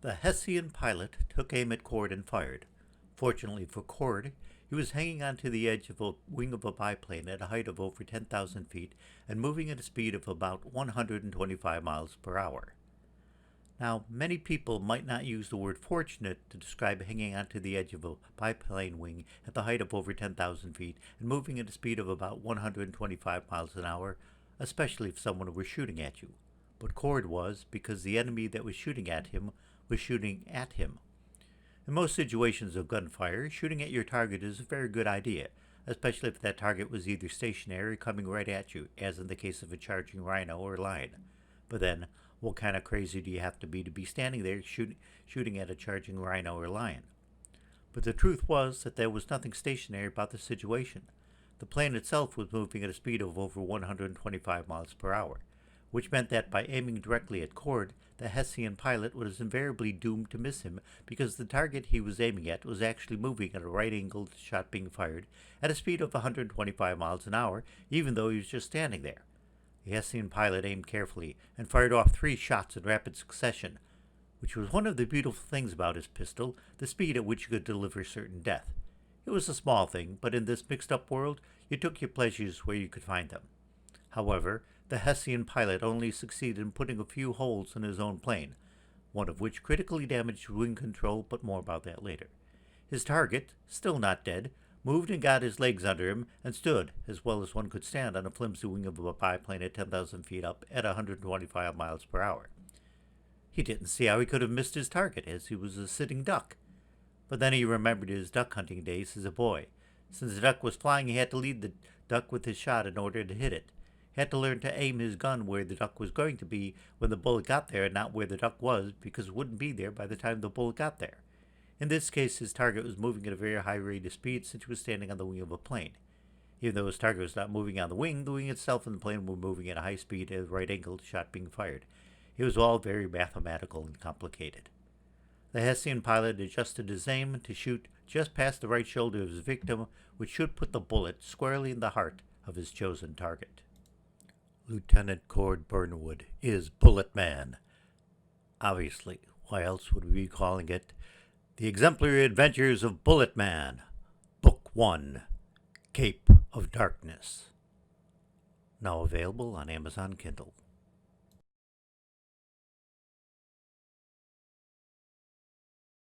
The Hessian Pilot took aim at Cord and fired. Fortunately for Cord, he was hanging onto the edge of a wing of a biplane at a height of over 10,000 feet and moving at a speed of about 125 miles per hour. Now, many people might not use the word fortunate to describe hanging onto the edge of a biplane wing at the height of over 10,000 feet and moving at a speed of about 125 miles an hour, especially if someone were shooting at you. But Cord was, because the enemy that was shooting at him was shooting at him. In most situations of gunfire, shooting at your target is a very good idea, especially if that target was either stationary or coming right at you, as in the case of a charging rhino or lion. But then, what kind of crazy do you have to be standing there shooting at a charging rhino or lion? But the truth was that there was nothing stationary about the situation. The plane itself was moving at a speed of over 125 miles per hour, which meant that by aiming directly at Cord, the Hessian pilot was invariably doomed to miss him because the target he was aiming at was actually moving at a right angle to the shot being fired at a speed of 125 miles an hour, even though he was just standing there. The Hessian pilot aimed carefully and fired off 3 shots in rapid succession, which was one of the beautiful things about his pistol, the speed at which it could deliver certain death. It was a small thing, but in this mixed-up world, you took your pleasures where you could find them. However, the Hessian pilot only succeeded in putting a few holes in his own plane, one of which critically damaged wing control, but more about that later. His target, still not dead, moved and got his legs under him and stood, as well as one could stand on a flimsy wing of a biplane at 10,000 feet up at 125 miles per hour. He didn't see how he could have missed his target, as he was a sitting duck. But then he remembered his duck hunting days as a boy. Since the duck was flying, he had to lead the duck with his shot in order to hit it. He had to learn to aim his gun where the duck was going to be when the bullet got there and not where the duck was, because it wouldn't be there by the time the bullet got there. In this case, his target was moving at a very high rate of speed since he was standing on the wing of a plane. Even though his target was not moving on the wing itself and the plane were moving at a high speed at a right angle to the shot being fired. It was all very mathematical and complicated. The Hessian pilot adjusted his aim to shoot just past the right shoulder of his victim, which should put the bullet squarely in the heart of his chosen target. Lieutenant Cord Bernwood is Bulletman. Obviously, why else would we be calling it The Exemplary Adventures of Bulletman, Book 1, Cape of Darkness. Now available on Amazon Kindle.